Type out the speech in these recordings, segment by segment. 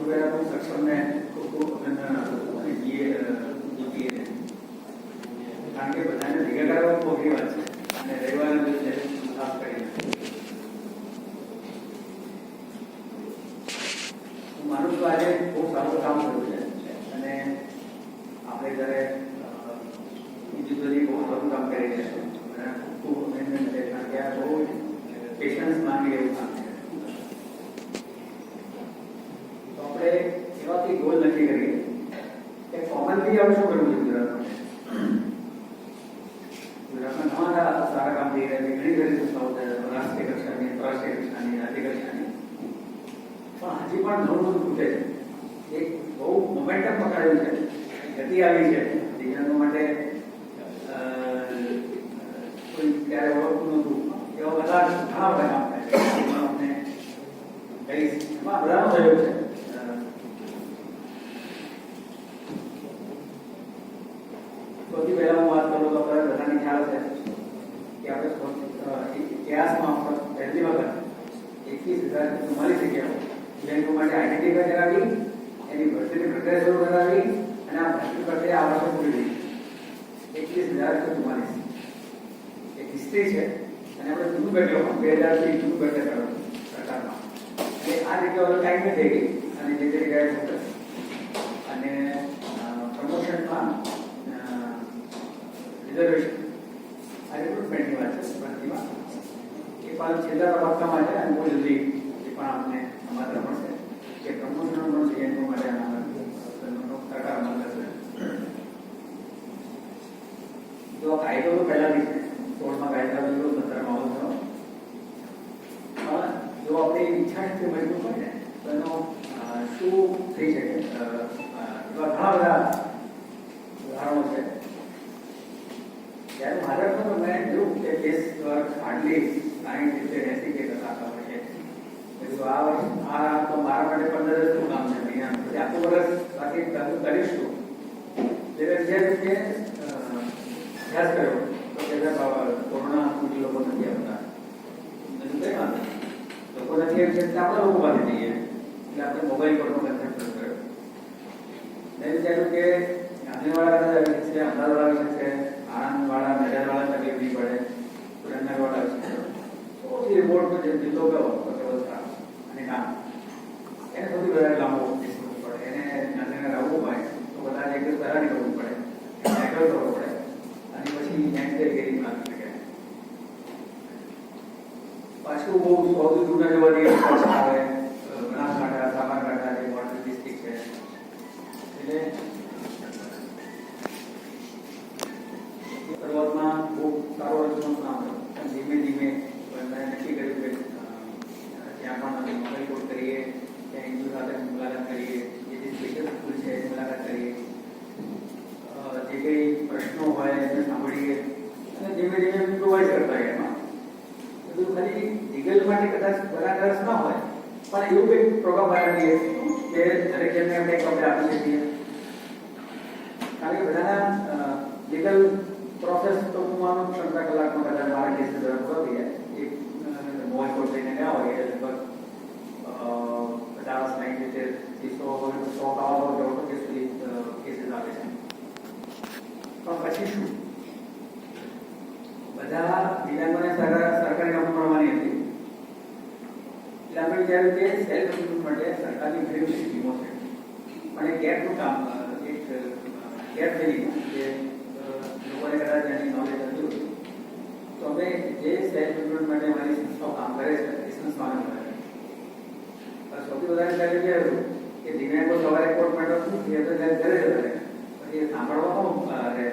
સૌથી પહેલા હું સક્ષમને ખૂબ ખૂબ અભિનંદન આપું અને જીપીએ કારણ કે બધાને ભેગા કરવા મોટી વાત છે અને રવિવારના દિવસે ખાસ કરીને હું માનું છું આજે બહુ સારું કામ કર્યું છે અને આપણે જ્યારે બીજું બધી બહુ સારું કામ કરી રહ્યા છીએ ખૂબ ખૂબ અભિનંદન છે કારણ કે આ બહુ પેશન્સ માંગે એવું કામ છે. તો આપણે એવાથી ગોલ નક્કી કરીએ કે કોમનલી આપણે શું કરવું છે ગુજરાતમાં. ગુજરાતમાં ઘણા સારા કામ થઈ રહ્યા છે, ઘણી બધી સંસ્થાઓ છે, રાષ્ટ્રીય કક્ષાની, આંતરરાષ્ટ્રીય કક્ષાની, રાજ્ય કક્ષાની, પણ હજી પણ ઘણું બધું ખૂટે છે. એક બહુ મોમેન્ટમ પકડાયું છે, ગતિ આવી છે દિવ્યાંગો માટે. કોઈ ત્યારે ઓળખતું નહોતું એવા બધા ઘણા બધા કામ થાય છે. એમાં અમને કહીશ એમાં બધાનો સહયોગ છે. સૌથી પહેલા હું વાત કરું તો આપણે બધાને ખ્યાલ છે કે આપણે ઇતિહાસમાં પહેલી વખત 21,044 જગ્યાઓ દિવ્યાંગો માટે આઈડેન્ટિફાઈ કરાવી, એની ભરતીની પ્રક્રિયા શરૂ કરાવી અને આ ભરતી પ્રક્રિયા આ વર્ષે પૂરી થઈ. 21,044 એક હિસ્ટ્રી છે અને આપણે જૂનું બેઠો 2000થી જૂનું બેઠે સરકારમાં એટલે આ જગ્યાઓ ટાઈમ થઈ ગઈ અને જે જગ્યાએ અને પ્રમોશનમાં રિઝર્વેશન આ રિક્રુટમેન્ટની વાત છે ભરતીમાં એ પણ છેલ્લા તબક્કામાં છે અને બહુ જલ્દી એ પણ આપણે માત્ર મળશે કે પ્રમોશનો પણ દિવ્યાંગો માટે સરકાર મળશે. તો કાયદો તો પહેલાથી છે, 16માં કાયદા બન્યો, 17માં આવતો. જો આપણી ઈચ્છા શક્તિ મજબૂત હોય ને તો એનો શું થઈ શકે એવા ઘણા બધા ઉદાહરણો છે. ત્યારે ભારતમાં મેં જોયું કે કેસ હાર્ડલી 60-80 કેસ હતા છે. આ વર્ષ આ તો મારા માટે 15 શું કામ છે મહિના પછી આખું વર્ષ બાકી કરીશું એટલે જે રીતે અભ્યાસ કર્યો તો કે કોરોના લોકો નથી આવતા, કઈ વાત લોકો નથી આવી એટલે આપણે લોકો પાસે જઈએ એટલે આપણે મોબાઈલ પરનો કન્સેપ્ટ કર્યો. મેં વિચાર્યું કે ગાંધીવાળા છે, અમદાવાદ આવી શકે, આણંદવાળા, નડિયાદવાળા તકલીફ નહીં પડે, સુરેન્દ્રનગરવાળા આવી શકે. સૌથી રિપોર્ટ પર જે જિલ્લો ગયો તો વ્યવસ્થા અને કામ એને સૌથી વધારે લાંબો ડિસ્કસ પડે. એને ગાંધીનગર આવવું હોય તો બધા એક દિવસ પહેલાં નીકળવું પડે, સાયકલ કરવું પડે અને પછી નેક્સ્ટ ડે ગેરી મારી શકે. પાછું બહુ સૌથી જૂના જવા દઈએ આવે બનાસકાંઠા, સાબરકાંઠા જે બોર્ડર ડિસ્ટ્રિક્ટ છે એટલે શરૂઆતમાં બહુ સારો રિસ્પોન્સ ના મળ્યો પણ ધીમે ધીમે નક્કી કર્યું કે ત્યાં પણ મોબાઈલ કોડ કરીએ, ત્યાં એનજીઓ સાથે મુલાકાત કરીએ, જે સ્પેશિયલ સ્કૂલ છે એની મુલાકાત કરીએ, જે કંઈ પ્રશ્નો હોય એને સાંભળીએ અને ધીમે ધીમે ઇમ્પ્રોવાઇઝ કરતા હોય. એમાં બધું ખાલી લીગલ માટે કદાચ બરાબર ન હોય પણ એવું કંઈક પ્રોગ્રામ બનાવીએ કે દરેક જણને આપણે કપડે આપી શકીએ. કારણ કે બધાના લીગલ પ્રોસેસ તો હું માનું 15 કલાકમાં કદાચ મારા કેસ પૂરો થઈ જાય. એક મોબાઈલ કોડ લઈને ગયા હોય એ લગભગ 50-90 કેસીસ આવે છે. પણ પછી શું બધા દિવ્યાંગોને સરકારી નોકરી મળવાની હતી એટલે આપણે વિચાર્યું કે સેલ્ફ રિક્રુટમેન્ટ માટે સરકારની ઘણી બધી સ્કીમો છે પણ એ ગેપનું કામ એક ગેપ થઈ કે લોકોને કદાચ એની નોલેજ નથી હોતી. તો અમે જે સેલ્ફ રિક્રુટમેન્ટ માટે અમારી સંસ્થાઓ કામ કરે છે એ સંસ્થાઓને મળે. સૌથી વધારે ચાલે કે દિવ્યાંગો સવારે કોર્ટ માટે શું ઘરે જતા રહે પછી એ સાંભળવા કોણ રહે,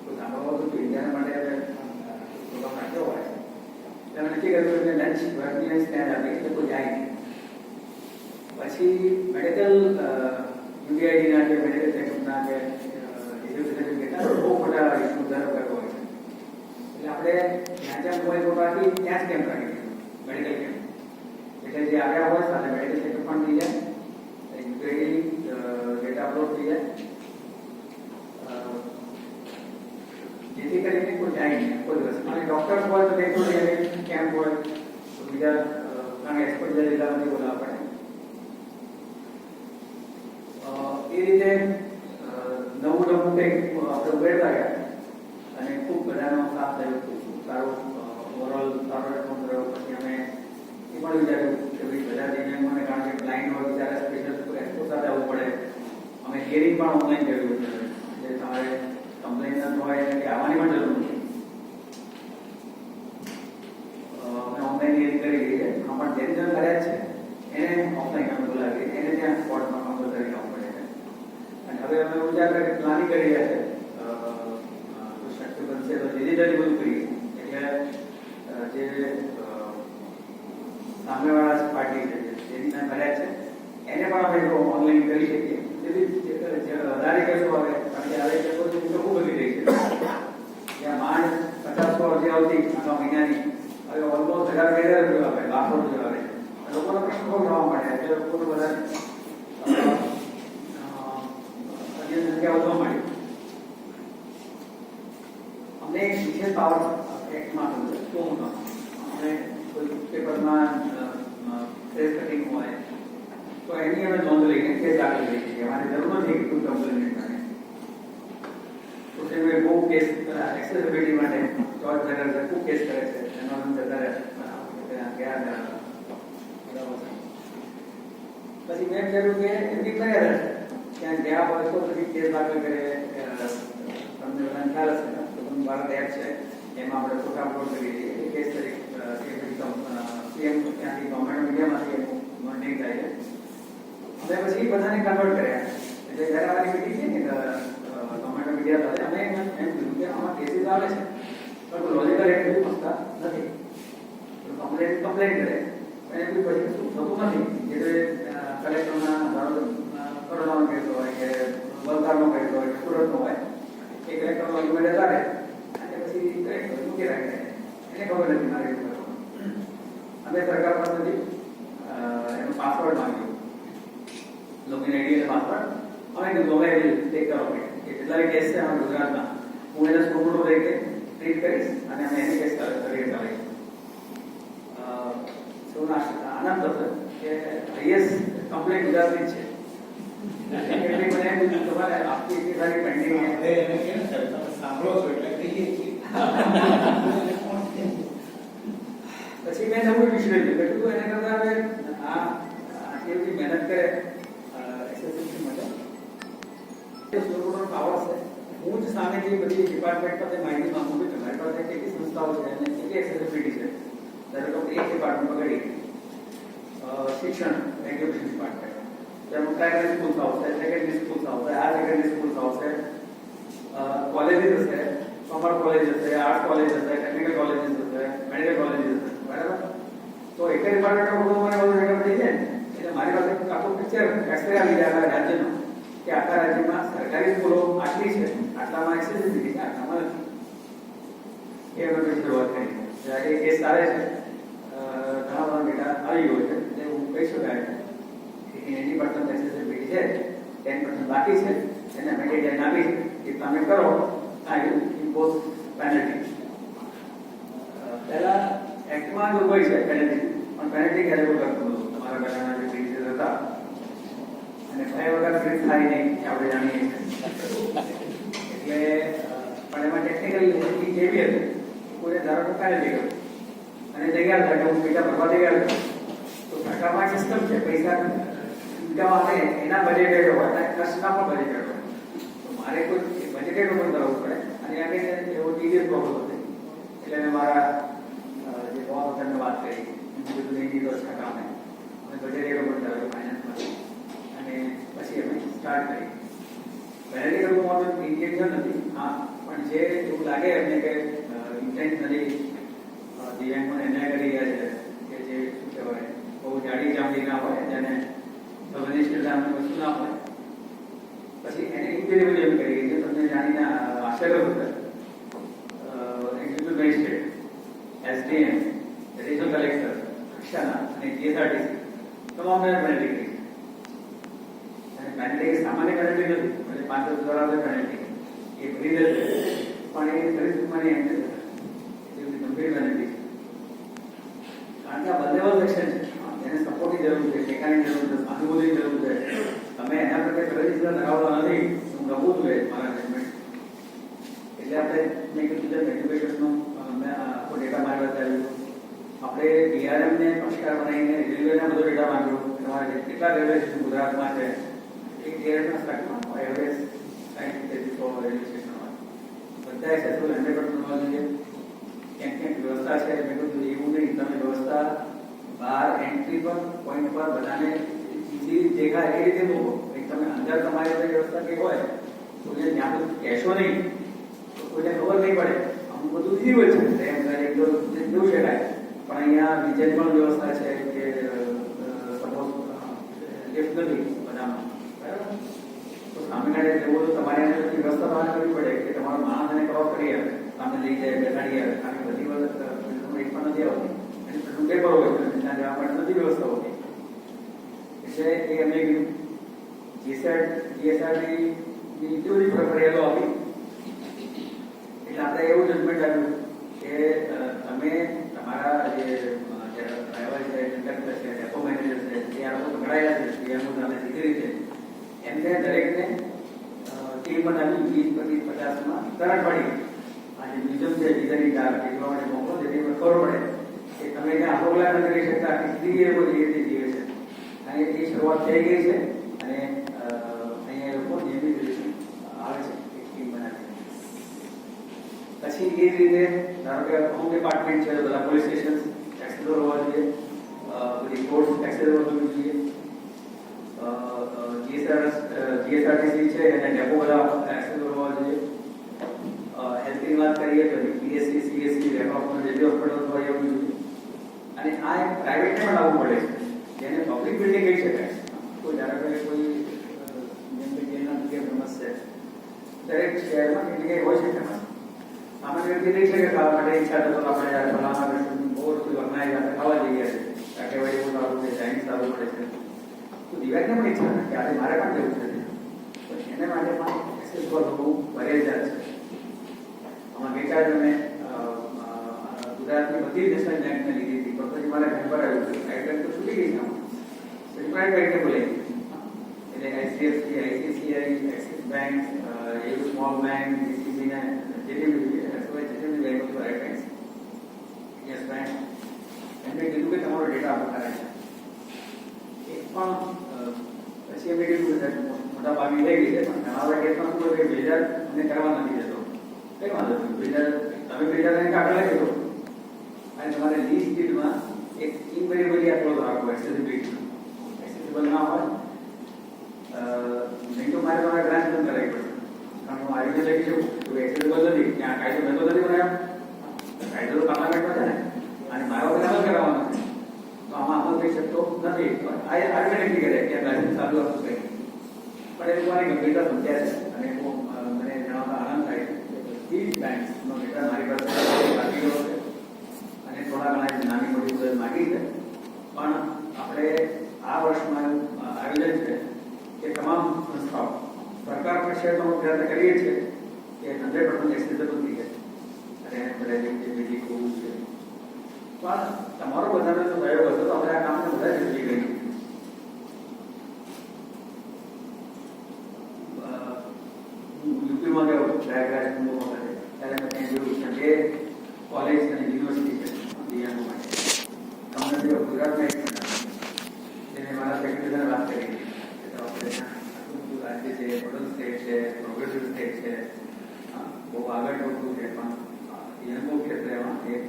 કોઈ સાંભળવા તો વિદ્યાર્થી માટે પ્રોગ્રામ રાખ્યો હોય એટલે અમે નક્કી કર્યું એટલે લંચ વર્કની સ્ટેન્ડ આપી એટલે કોઈ જાય નહીં. પછી મેડિકલ યુટીઆઈડીના કે મેડિકલ ચેકઅપના કે બહુ મોટા ઇસ્યુ ધારો કરવો હોય છે એટલે આપણે જ્યાં જ્યાં મોબાઈલ કોડ રાખી ત્યાં જ કેમ્પ રાખી દીધું, મેડિકલ કેમ્પ. એટલે જે આવ્યા હોય સાથે મેડિકલ ચેકઅપ પણ થઈ જાય, યુટીઆઈડી ડેટા અપલોડ થઈ જાય જેથી કરીને કોઈ જાય નહીં કોઈ દિવસ. અને ડૉક્ટર્સ હોય તો તે કેમ્પ હોય તો બીજા કારણ એક્સપર્ટ જિલ્લામાંથી બોલાવવા પડે રીતે નવું નવું કંઈક આપણે ઉમેરતા ગયા અને ખૂબ બધાનો સાથ થયો, ખૂબ સારો ઓવરઓલ સારો રિસ્પોન્સ રહ્યો. પછી અમે એ પણ વિચાર્યું કે ભાઈ બધા દિવ્યાંગોને, કારણ કે ક્લાયન્ટ હોય ત્યારે સ્પેશિયલ એક્સપો સાથે આવવું પડે. અમે હિયરિંગ પણ ઓનલાઈન કર્યું છે, જે તમારે કમ્પ્લેન ન હોય કે આવવાની પણ જરૂર નથી. અમે ઓનલાઈન હિયરિંગ કરી રહી છે, પણ જેને ફરિયાદ છે એને ઓફલાઈન અમે બોલાવીએ, એને ત્યાં સ્પોટમાં કમ્પલસરી આવવું પડે છે. અને હવે અમે વિચાર પ્લાનિંગ કરી રહ્યા છે, શક્ય બનશે તો ડિજિટલી બધું કરીએ, એટલે જે સામેવાળા પાર્ટી છે જેની ત્યાં ફરિયાદ છે એને પણ અમે ઓનલાઈન કરી શકીએ. વધારે કેસો આવે, કારણ કે હવે કેસો તો ખૂબ વધી રહી છે. જ્યાં માંડ 50 જે આવતી આખા મહિનાની, હવે ઓલમોસ્ટ 1000-2000 રૂપિયા આવે, લાખો રૂપિયા આવે. લોકોનો પ્રશ્ન બહુ થવા માંડે, એટલે લોકોને બધા સંખ્યા વધવા માંડી. અમને એક વિશેષ પાવર એક્ટમાં શું અમે કોઈ પેપરમાં પ્રેસ કટિંગ હોય તો એની અમે નોંધ લઈને કેસ દાખલ કરી શકીએ. અમારે જરૂર નથી કે કોઈ કમ્પ્લેન કરે. તો તે બહુ કેસ એક્સેસિબિલિટી માટે ચોઈસ કરે, ખૂબ કેસ કરે છે, એનો જતા રહે ગયા. પછી મેં કહ્યું કે એમની ફરિયાદ હશે, ત્યાં ગયા હોય તો પછી કેસ દાખલ કરે. તમને બધાને ખ્યાલ હશે ને, તો તમે ભારત એપ છે એમાં આપણે ફોટા અપલોડ કરીએ છીએ. એ કેસ તરીકે સીએમ ત્યાંથી ગવર્મેન્ટ મીડિયામાંથી મોનિટરિંગ થાય છે. અમે પછી બધાને કન્વર્ટ કર્યા. એટલે જ્યારે અમારી મીટિંગ છે ને ગવર્મેન્ટ મીડિયા સાથે, અમે એમ કીધું કે આમાં કેસીસ આવે છે પણ લોજિકલ એટ બધું પૂછતા નથી. કમ્પ્લેન કરે એને કોઈ પછી શું થતું નથી. જે કલેક્ટરના કરોડનો કેસ હોય કે વલસાડનો કેસ હોય કે સુરતનો હોય, એ કલેક્ટરનો આર્ગ્યુમેન્ટ આવે અને પછી કલેક્ટર મૂકી રાખે, એને ખબર નથી મારે શું કરવાનું. અમે સરકાર પાસેથી એનો પાસવર્ડ માંગ્યો, લોગિન આઈડી અને પાસવર્ડ. અમે કીધું અમે ટેક કરો કે જેટલા કેસ છે અમારા ગુજરાતના, હું એને સ્કૂલનો તરીકે ટ્રીટ કરીશ અને અમે એને કેસ કરીએ ચાલીશ. આનંદ થશે કે હાઈએસ્ટ કમ્પ્લેન ગુજરાતની છે. તમારે આપતી એટલી સારી પેન્ડિંગ સાંભળો છો એટલે કહીએ છીએ. પછી મેં નવું વિચાર્યું કે તું એને કરતા હવે આ આટલી મહેનત કરે એસએસસી માટે પાવર છે. હું જ સામેથી બધી ડિપાર્ટમેન્ટ પાસે માહિતી માંગુ છું કે મારી પાસે કેટલી સંસ્થાઓ છે અને કેટલી એક્સેસિબિલિટી છે. ધારો કે એક ડિપાર્ટમેન્ટ પકડી શિક્ષણ એજ્યુકેશન ડિપાર્ટમેન્ટ, જેમાં પ્રાઇમરી સ્કૂલ્સ આવશે, સેકન્ડરી સ્કૂલ્સ આવશે, હાયર સેકન્ડરી સ્કૂલ્સ આવશે, કોલેજીસ હશે, કોમર્સ કોલેજ હશે, આર્ટ્સ કોલેજ હશે, ટેકનિકલ કોલેજીસ હશે, મેડિકલ કોલેજીસ હશે, બરાબર. તો એક ડિપાર્ટમેન્ટમાં બધું મને બધું ભેગા પડી જાય ને, એટલે મારી પાસે આખું પિક્ચર એક્સરે આવી જાય આખા રાજ્યનું કે આખા રાજ્યમાં સરકારી સ્કૂલો આટલી છે, આટલામાં એક્સેસિબિલિટી છે, આટલામાં નથી. એ અમે પછી શરૂઆત કરી. જ્યારે એ કેસ આવે છે, ઘણા બધા ડેટા આવી ગયો છે, એટલે હું કહી શકાય કે 80% એક્સેસિબિલિટી છે, 10% બાકી છે, એને અમે ડેટા આપી છે કે તમે કરો આ ઇમ્પોઝ પેનલ્ટી. પહેલા એક્ટમાં જો હોય છે પેનલ્ટી, પણ પેનલ્ટી ક્યારે કોઈ કરતું નહોતું. તમારા પહેલાના જે બ્રિજેસ હતા અને ભય વગર બ્રિજ થાય નહીં એ આપણે જાણીએ છીએ. એટલે પણ એમાં ટેકનિકલ કેવી હતી, કોઈને ધારો કે પેનલ્ટી કર્યું અને તૈયાર થાય કે હું પૈસા ભરવા તૈયાર છું, તો સરકારમાં સિસ્ટમ છે પૈસા ચૂકવવા આવે એના બજેટેડ હોય અને ટ્રસ્ટના પણ બજેટેડ હોય. તો મારે કોઈ બજેટેડ પણ કરવું પડે અને આગળ એવો ટીડીએસ પ્રોબ્લેમ હતો. એટલે મેં મારા જે બોસ વખતને વાત કરી, બધું નહીં દીધો કામે અમે બજેટેડ પણ કરાવ્યું ફાઇનાન્સમાં અને પછી અમે સ્ટાર્ટ કરી. પહેલી કરવું મારું ઇન્ટેન્શન નથી, હા, પણ જે એવું લાગે એમને કે ઇન્ટેન્શનલી દિવ્યાંગોને અન્યાય કરી રહ્યા છે કે જે શું કહેવાય બહુ જાડી જામડી ના હોય, જેને ઘનિષ્ઠ જામની વસ્તુ ના હોય, પછી એને ઇન્ટેલિબલ એમ કરી છે. તમને જાણીને આશ્ચર્ય થશે, executive magistrate, SDM, additional collector કક્ષાના અને જીએસઆરટીસી તમામને પેનલ્ટી કરી છે. અને પેનલ્ટી સામાન્ય પેનલ્ટી નથી, એટલે 5,000 પેનલ્ટી એ ભરી દેશે, પણ એ ખરીદ મને એમ છે ગંભીર પેનલ્ટી છે. કારણ કે આ બંને સેક્શન છે, એને સપોર્ટની જરૂર છે, ટેકાની જરૂર છે, સહાનુભૂતિની જરૂર છે. તમે એના પ્રત્યે ફરજ બધા ધરાવતો નથી, હું રમવું જોઈએ મારા જજમેન્ટ. એટલે આપણે મેં કીધું છે એજ્યુકેશનનો મેં આખો ડેટા મારી બતાવ્યું. આપણે DRM ને પક્ષકાર બનાવીને રેલવેના બધો ડેટા માંગ્યો. તમારે કેટલા રેલવે સ્ટેશન ગુજરાતમાં છે, એક DRMના સ્ટ્રક્ચરમાં એવરેજ 60 રેલવે સ્ટેશનમાં બધા એક્સેસફુલ 100% હોવા જોઈએ. ક્યાંક ક્યાંક વ્યવસ્થા છે, મેં કીધું એવું નહીં, તમે વ્યવસ્થા બહાર એન્ટ્રી પર પોઈન્ટ પર બધાને ઈઝી દેખાય એ રીતે મૂકો. તમે અંદર તમારી કોઈ વ્યવસ્થા કંઈ હોય તો ત્યાં બધું કહેશો નહીં તો કોઈને ખબર નહીં પડે. અમુક બધું ઈઝી હોય છે, એક દો જોઈ શકાય, પણ અહીંયા બીજે પણ વ્યવસ્થા છે કે સપોઝ લિફ્ટ નથી બધામાં, બરાબર? તો સામેવાળે જવું તો તમારે એને બધી વ્યવસ્થા બહાર કરવી પડે કે તમારો માણસ એને ક્રોસ કરી આવે, સામે લઈ જાય, બેસાડી આવે. કારણ બધી વખત એક પણ નથી આવતી, એની પેપર હોય ત્યાં જવા માટે નથી વ્યવસ્થા હોતી. એટલે એ અમે કીધું GSRTની કેવી પ્રક્રિયાઓ આપી. એટલે આપણે એવું જજમેન્ટ આવ્યું કે તમે તમારા જે ડ્રાઈવર છે, કંડક્ટર છે, ડેપો મેનેજર છે, જે આ લોકો પકડાયેલા છે, સીએમઓ સાથે સીધી રીતે એમને દરેકને ટીમ બનાવી 20-50માં તરત પડી આ જે મ્યુઝિયમ છે ડીઝલની કાર એટલા માટે મોકલો જેથી ખબર પડે કે તમે ત્યાં અપોગલા ન કરી શકતા કે સીધી એ લોકો જે રીતે જીવે છે. અને એ શરૂઆત થઈ ગઈ છે અને અહીંયા એ લોકો નિયમિત રીતે આવે છે એક ટીમ બનાવી. પછી એ જ રીતે ધારો કે હોમ ડિપાર્ટમેન્ટ છે, બધા પોલીસ સ્ટેશન એક્સેસર હોવા જોઈએ, બધી કોર્ટ્સ એક્સેસર હોવી જોઈએ, GSRTC છે અને ડેપો બધા એક્સેસર હોવા જોઈએ. હેલ્થની વાત કરીએ તો PSC, CSC, રેકોર્ડનો જે હોસ્પિટલ હોય એવું જોઈએ. અને આ એક પ્રાઇવેટને પણ લાવવું પડે છે, જેને પબ્લિક બિલ્ડિંગ કહી શકાય. કોઈ ધારો કે કોઈ જેમ કે જેના જગ્યાએ ફેમસ છે, દરેક શહેરમાં કેટલી હોય છે ફેમસ. સામાન્ય વ્યક્તિ કહી શકે ખાવા માટે ઈચ્છા તો આપણે યાર ફલાણા રેસ્ટોરન્ટ બહુ બધું વખણાય આપણે ખાવા જઈએ છીએ, કાઠિયાવાડી બહુ સારું છે, ચાઇનીઝ સારું પડે છે, તો દિવાળીને પણ ઈચ્છા નથી કે આજે મારે પણ જવું છે. પણ એને માટે પણ એક્સેસ પર બહુ ફરજિયાત છે. આમાં ગઈકાલે તમે ગુજરાતની બધી નેશનલ બેંકને લીધી હતી, પણ પછી મારે ઘર પર આવ્યું હતું, ગાઈડલાઈન તો છૂટી ગઈ છે આમાં, પ્રાઇવેટ બેંકને બોલાવી. એટલે HDFC, ICICI, એક્સિસ બેંક, એવું સ્મોલ બેંક, DCBને જેટલી બેંકો પ્રાઇવેટ બેંક, યસ બેંક, એમને કીધું કે તમારો ડેટા આપવા છે. એક પણ પછી એમને કીધું કે મોટા ભાગની થઈ ગઈ છે, પણ ઘણા બધા કેસમાં શું હોય કે બિલ્ડર અમને કરવા નથી દેતો. કઈ વાંધો નહીં, બિલ્ડર તમે બિલ્ડરને કાગળ લઈ દો અને તમારે લીઝ ડીડમાં એક ઇનવેરિયેબલી આ ક્લોઝ રાખો એક્સેસિબિલિટી. એક્સેસિબલ ના હોય નહીં તો મારે તમારે ગ્રાન્ટ બંધ કરાવી પડે. કારણ હું આવીને લઈ છું તો એક્સેસિબલ નથી, ત્યાં કાયદો નતો નથી બનાવ્યો, કાયદો તો પાર્લામેન્ટમાં છે ને, અને મારો અમલ કરાવવાનો છે. તો આમાં અમલ થઈ શકતો નથી. આજે નક્કી કરે કે લાયસન્સ ચાલુ આપવું કંઈ, પણ એ લોકોની ગંભીરતા સમજ્યા છે. અને મને જણાવતા આનંદ થાય છે કે બધી જ બેંક્સનો ડેટા મારી પાસે બાકી ગયો છે અને થોડા ઘણા નાની મોટી મદદ માગી છે. પણ આપણે આ વર્ષમાં આયોજન છે કે તમામ સંસ્થાઓ સરકાર ક્ષેત્રમાં પ્રયત્ન કરીએ છીએ કે 100% એક્સેસિબલ થઈ જાય અને બધા જે બીજી હોવું છે. પણ તમારો બધાનો જો સહયોગ હતો તો આપણે આ કામને બધા જ સમજી ગઈ. યુપીમાં ગયો પ્રયાગરાજ કુંભ વખતે, ત્યારે મેં ત્યાં જોયું કે કોલેજ અને યુનિવર્સિટી છે દિવ્યાંગો માટે. તમને જો ગુજરાતમાં એક તેને મારા સેક્રેટરીને વાત કરી કે આપણે રાજ્ય છે, મોડલ સ્ટેટ છે, પ્રોગ્રેસિવ સ્ટેટ છે, બહુ આગળ પડતું છે, પણ દિવ્યાંગો ક્ષેત્રમાં એક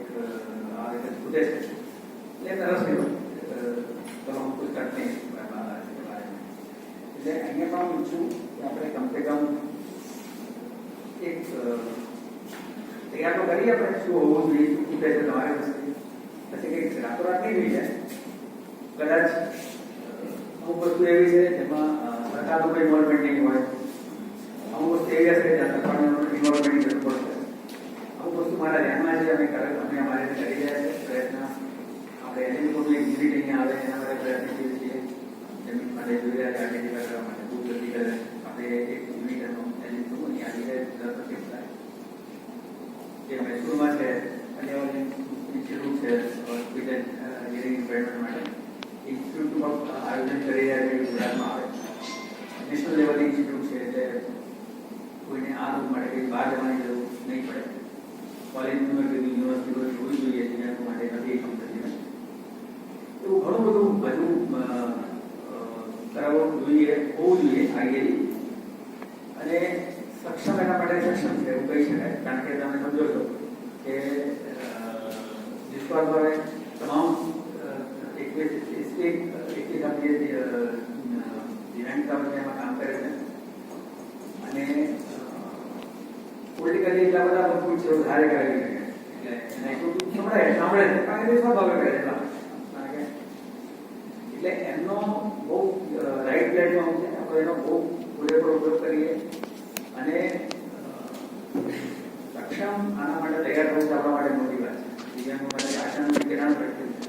આ રીતે છૂટે છે. એટલે તરસ નહીં ચલો હું કોઈ કટ નહીં. એટલે અહીંયા પણ ઈચ્છું કે આપણે કમસે કમ એક તૈયાર તો કરીએ આપણે શું હોવું જોઈએ, શું ખૂટે છે તમારી વસ્તુ. પછી કંઈક રાતોરાત નહીં થઈ જાય. કદાચ અમુક વસ્તુ એવી છે જેમાં સરકારનું કોઈ ઇન્વોલ્વમેન્ટ નહીં હોય, અમુક વસ્તુ એવી હશે જ્યાં સરકારનું ઇન્વોલ્વમેન્ટની જરૂર પડશે. અમુક વસ્તુ મારા ધ્યાનમાં છે, અમે અમારે કરી રહ્યા છે પ્રયત્ન. આપણે એની કોઈ યુનિટ અહીંયા આવે એના માટે પ્રયત્નશીલ છીએ. જમીન માટે જોઈ રહ્યા છે આઈડેન્ટિફાય કરવા માટે બહુ જલ્દી કરે આપણે એક યુનિટ એની આવી જાય જે મૈસૂરમાં છે અને ઇન્સ્ટિટ્યૂટ છે હોસ્પિટલ હિયરિંગ ઇમ્પેરમેન્ટ માટે ઇન્સ્ટિટ્યૂટ આયોજન કરી રહ્યા છે ગુજરાતમાં આવે. નેશનલ લેવલની ઇન્સ્ટિટ્યૂટ છે એટલે કોઈને આ રૂપ માટે કંઈ બહાર જવાની જરૂર નહીં પડે. કોલેજ યુનિવર્સિટીઓ જોવી જોઈએ એના માટે નથી થતી. એવું ઘણું બધું કરાવવું જોઈએ, હોવું જોઈએ આઈડિયલી. અને સક્ષમ એના માટે સક્ષમ છે એવું કહી શકાય. કારણ કે તમે સમજો છો કે વિશ્વાસભાવે તમામ 21 આપણી ઇવેન્ટ એમાં કામ કરે છે. અને પોલિટિકલી એટલા બધા મજબૂત છે વધારે કરેલી છે એટલે એને સાંભળે છે કારણ કે વિશ્વાસભાવે કરે છે. એટલે એમનો બહુ રાઈટ પ્લેટફોર્મ છે. આપણે એનો બહુ પૂરેપૂરો ઉપયોગ કરીએ અને સક્ષમ આના માટે તૈયાર થવું આપણા માટે મોટી વાત છે. દિવ્યાંગો માટે આશાનું કિરણ પ્રગટ્યું છે.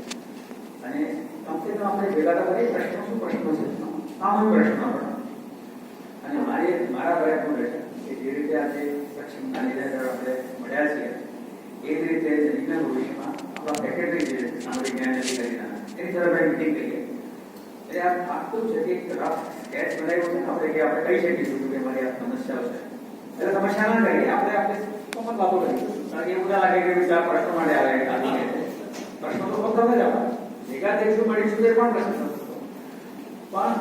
અને કમસે કમ આપણે ભેગા તો કરીએ પ્રશ્નો શું પ્રશ્નો છે સામાન્ય પ્રશ્નો આપણા. અને મારા પ્રયત્નો રહેશે કે જે રીતે આજે સક્ષમતા લીધે આપણે મળ્યા છીએ એ જ રીતે નજીકના ભવિષ્યમાં આપણા સેક્રેટરી જે સામાજિક ન્યાય અધિકારીના એની તરફ મિટિંગ કરીએ. એટલે આ આખું છે કે રફ સ્કેચ બનાવ્યો છે આપણે કે આપણે કહી શકીશું કે મારી આ સમસ્યાઓ છે. એટલે સમસ્યા ના કરીએ આપણે કોમન વાતો કરીશું. કારણ કે એવું ના લાગે કે આ પ્રશ્નો માટે આવે પ્રશ્નો તો ખબર જ આવે ભેગા થઈશું મળીશું તે પણ પ્રશ્ન પણ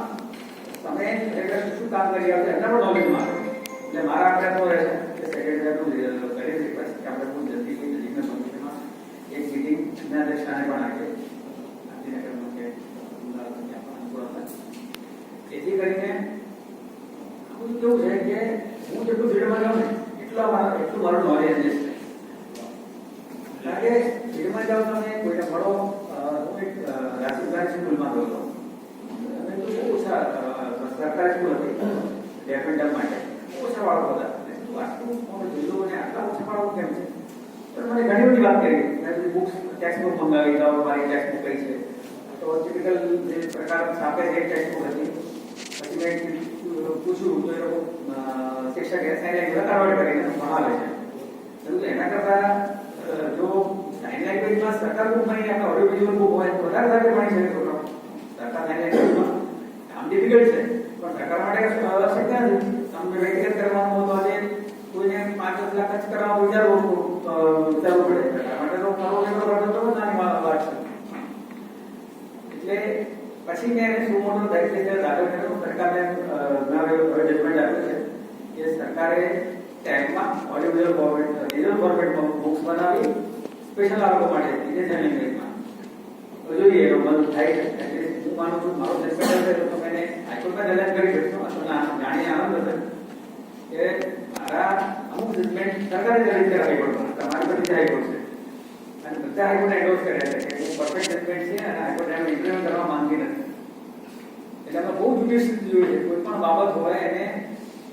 તમે શું કામ કરી આવશે એના પણ નોલેજ માંગો. એટલે મારા આપણે તો રહેશે કે સેક્રેટરીનું કરી રિક્વેસ્ટ કે આપણે બહુ જલ્દી નજીકના ભવિષ્યમાં એક મિટિંગ અધ્યક્ષાને પણ આપીએ. જેથી કરીને કેવું છે કે હું જેટલું ફીલ્ડમાં જાઉં ને એટલું મારું નોલેજ છે. કારણ કે ફીલ્ડમાં જાઓ તમે કોઈને મળો. હું એક રાજસ્થાન સ્કૂલમાં ગયો હતો. બહુ ઓછા સરકારી સ્કૂલ હતી ડેફેન્ડર માટે ઓછા બાળકો હતા. આટલું જિલ્લો અને આટલા ઓછા બાળકો કેમ છે પણ મને ઘણી બધી વાત કરી. મેં બુક્સ ટેક્સ્ટબુક મંગાવી લાવો મારી ટેક્સ્ટબુક કઈ છે તો ટિપિકલ જે પ્રકાર છાપે છે ટેક્સ્ટબુક હતી. પછી મેં પૂછ્યું તો એ લોકો શિક્ષક સાઇન કન્વર્ટ કરીને ભણાવે છે. એના કરતા જો સાઇન લેંગ્વેજમાં સરકાર બુક ભણી આપણે ઓડિયો વિઝ્યુઅલ બુક હોય તો વધારે સારી ભણી શકે છોકરાઓ. સરકાર સાઇન લેંગ્વેજમાં આમ ડિફિકલ્ટ છે પણ સરકાર માટે શક્ય નથી. તમને વ્યક્તિગત કરવાનું હોય તો આજે કોઈને 5-10 લાખ ખર્ચ કરવા વિચારવું પડે. સરકાર માટે તો કરવો એટલો ખર્ચો તો નાની વાત છે. એટલે પછી મેં એને શું મોટો તરીકે દાખલ કર્યો. સરકારને જજમેન્ટ આપ્યું છે કે સરકારે ટેગમાં ઓડિયો ફોર્મેટ ડિજિટલ ફોર્મેટમાં બુક્સ બનાવી સ્પેશિયલ આ લોકો માટે વિદેશી લેંગ્વેજમાં તો જોઈએ એનો બંધ થાય છે. એટલે હું માનું છું મારો જજમેન્ટ હશે તો મેં હાઈકોર્ટમાં ચેલેન્જ કરી શકશો. જાણીને આનંદ હશે કે મારા અમુક જજમેન્ટ સરકારે ચેલેન્જ કરે હાઈકોર્ટમાં. તમારી બધી હાઈકોર્ટ છે અને બધા હાઈકોર્ટ એન્ડોર્સ કર્યા છે કે હું પરફેક્ટ જજમેન્ટ છે અને હાઈકોર્ટ એનો ઇમ્પ્લિમેન્ટ કરવા માંગતી નથી. એટલે અમે બહુ જુડિશિયસ જોઈએ છે. કોઈ પણ બાબત હોય એને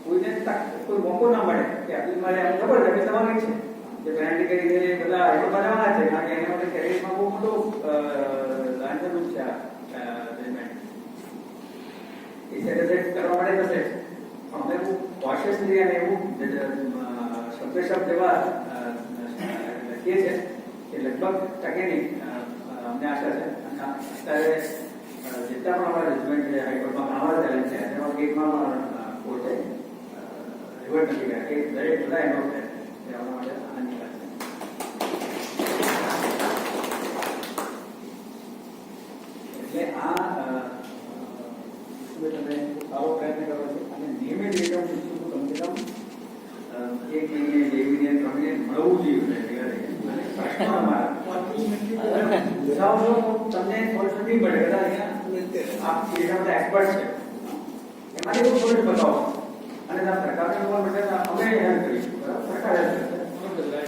કોઈને કોઈ મોકો ના મળે કે આટલી મારે એમ ખબર છે કે તમારી છે જે પેનલ્ટી કરીને બધા હાઈકોર્ટમાં જવાના છે. કારણ કે એના માટે કેરિયરમાં બહુ મોટો લાંચનું છે આ જજમેન્ટ એ સેટિસ્ફાઈડ કરવા માટે થશે. પણ અમે બહુ કોશિયસલી અને એવું શબ્દ એવા લખીએ છીએ કે લગભગ ટકેની અમને આશા છે. અત્યારે જેટલા પણ અમારા જજમેન્ટ છે હાઈકોર્ટમાં ઘણા ચેલેન્જ છે તેમાં કેસમાં કોર્ટે રિવર્ટ નથી કર્યા કે દરેક બધા એનો છે તે આપણા માટે આનંદની વાત છે. એટલે આ તમે સારો પ્રયત્ન કરો છો અને નિયમિત રીતે હું ઈચ્છું છું કમસે કમ 1 મહિને 2 મહિને 3 મહિને મળવું જોઈએ. અને પ્રશ્નો અમારા તમને સોલ્યુશન નહીં મળે. બધા અહીંયા આપ ફિલ્ડના એક્સપર્ટ છે એમાંથી હું સોલ્યુશન બતાવો અને સરકારને ઇન્વોલ્વ એટલે અમે હેલ્પ કરીશું. બરાબર સરકાર હેલ્પ કરશે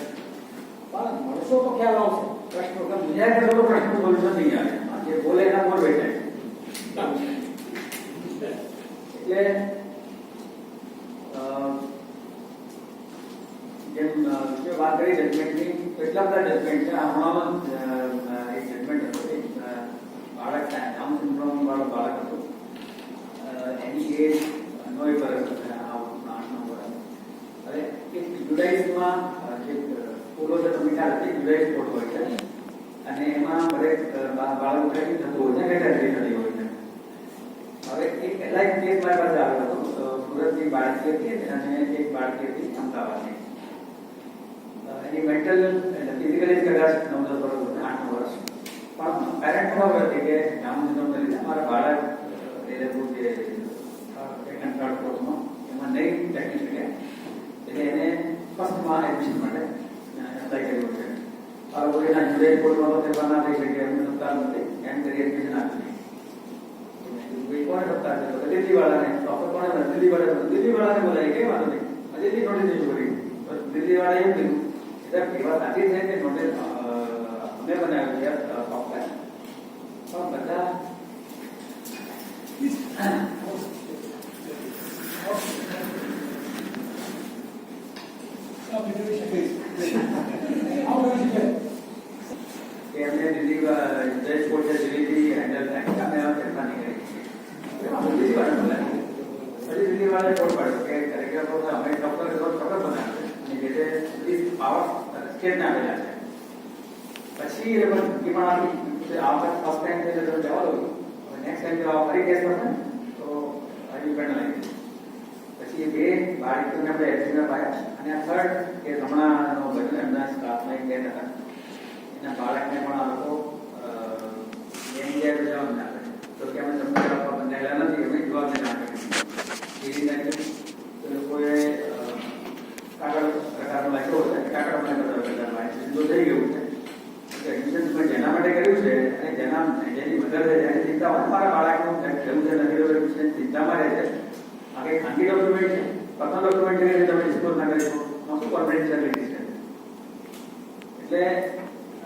પણ મળશો તો ખ્યાલ આવશે. પ્રશ્નો બીજા કરશો તો પ્રશ્નો સોલ્યુશન નહીં આવે. જે બોલે એના બોલ બેઠા એટલે જેમ વાત કરી જજમેન્ટની તો એટલા બધા જજમેન્ટ છે. હમણાં એક જજમેન્ટ હતો એક બાળક ડાઉન સિન્ડ્રોમ વાળું બાળક હતું. એની એજ 9 વર્ષ હતી. 8-9 વર્ષ. હવે એક જુડાઇઝમાં જે સ્કૂલો છે તમને ખ્યાલ હતી જુડાઇઝ સ્કૂલ હોય છે અને એમાં દરેક બાળકો થતું હોય છે કેટેગરી થતી હોય છે. હવે એક પહેલા એક કેસ મારી પાસે આવ્યો હતો સુરતની બાળકી હતી અને એક બાળકી હતી અમદાવાદની. એની મેન્ટલ એટલે ફિઝિકલી કદાચ 9-10 વર્ષ, 8 વર્ષ, પણ પેરેન્ટ ખબર હતી કે જામનગરનો લીધે મારા બાળક એ લોકો જે સેકન્ડ થર્ડ કોર્સમાં એમાં નહીં ટેકનિક શકે એટલે એને ફર્સ્ટમાં એડમિશન માટે એપ્લાય કર્યું છે. આ લોકો એના જુલાઈ કોર્સમાં તો તે ના થઈ શકે એમને સત્તા નથી એમ કરી એડમિશન આપ્યું. કોને સત્તા છે તો દિલ્હીવાળાને તો આપણે કોને દિલ્હીવાળાને બોલાય કે વાંધો નહીં દિલ્હી નોટિસ ઇસ્યુ કરી. દિલ્હીવાળાએ એમ કીધું એટલે એવા સાચી છે કે નોટિસ અમે બનાવ્યું છે સોફ્ટવેર પણ બધા એમને દિલ્હી જય કોર્ટે દિલ્હીથી હેન્ડલ થાય અમે આ ફેરફાર નહીં કરી દિલ્હીવાળા બોલાય પછી દિલ્હીવાળાએ કોર્ટ પાડ્યો કે કરેક્ટર કોર્ટ અમે ડોક્ટર ચોક્કસ બનાવ્યો અને જે તે બધી પાવર સ્ટેટને આપેલા છે. પછી એ લોકો પણ આપી આ ફર્સ્ટ ટાઈમ જવા દઉં નેક્સ્ટ ટાઈમ જો ફરી કેસ થશે તો હજી પેનલ આવી. પછી એ બે બાળકોને આપણે એક્સિડન્ટ પાયા અને આ થર્ડ કે હમણાંનો બન્યો એમના સ્ટાફમાં એક બે હતા એના બાળકને પણ આ લોકો જવાબ ના આપે તો કે અમે તમને આપવા બંધાયેલા નથી અમે જવાબ ના આપે એ રીતે એ લોકોએ કાગળ પ્રકારનો લખ્યો છે કાગળ મને બધા સીધો થઈ ગયું છે એડમિશન જેના માટે કર્યું છે અને જેની મધર છે જેની ચિંતા હોય મારા બાળકનું કેવું છે નથી રહ્યું છે ચિંતામાં રહે છે આ કંઈ ખાનગી ડોક્યુમેન્ટ છે પર્સનલ ડોક્યુમેન્ટ છે તમે ડિસ્ક્લોઝ ના કરી શકો શું કોન્ફિડેન્શિયલિટી છે. એટલે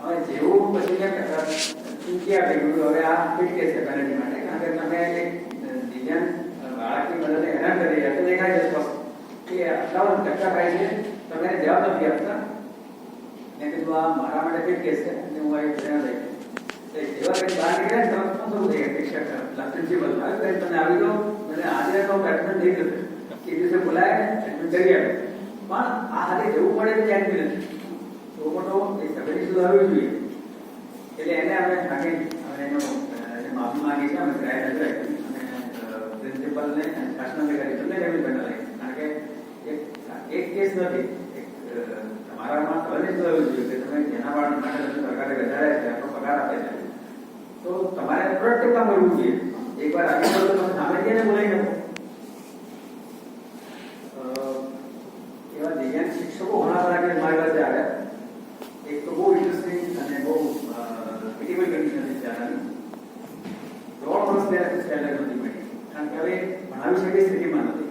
હવે જેવું પછી ચૂકી આપે હવે આ ફિટ કેસ છે પેરેન્ટ માટે કારણ કે તમે દિવ્યાંગ બાળકની મદદને હેરાન કરી રહ્યા છો દેખાય છે કે આટલા ધક્કા ખાય છે તમે જવાબ નથી આપતા. મેં કીધું આ મારા માટે ફિટ કેસ છે અને હું એક પ્રેરણા લઈ જેવા કંઈ બહાર નીકળ્યા ને તમે શું થઈ શિક્ષક પ્રિન્સિપલ તમે આવી દો મને આજે તો એડમિશન થઈ જશે એ દિવસે બોલાય એડમિશન કરી આપે પણ આ હાથે જવું પડે તો ક્યાંક બી નથી તો મોટો એક સગડી સુધારવી જોઈએ. એટલે એને અમે ભાગે એનો માફી માંગી છે અમે ટ્રાય નથી રાખી અને પ્રિન્સિપલને શાસનને કરી તમને એવી બના લાગી કારણ કે એક કેસ નથી તમારામાં સહજ થયું જોઈએ કે તમે જેના બાળક માટે સરકારે વધારે છે આપણો પગાર આપે છે તો તમારે પ્રોડક્ટિવ કામ કરવું જોઈએ. એકવાર આગળ તો તમે સામે જઈને બોલાવી શકો. એવા દિવ્યાંગ શિક્ષકો ઘણા બધા મારી પાસે આવ્યા. એક તો બહુ ઇન્ટરેસ્ટિંગ અને બહુ ક્રિટિકલ કન્ડિશન છે ત્યાંની 3 વર્ષ ત્યારે સેલેરી નથી મળી કારણ કે હવે ભણાવી શકે સ્થિતિમાં નથી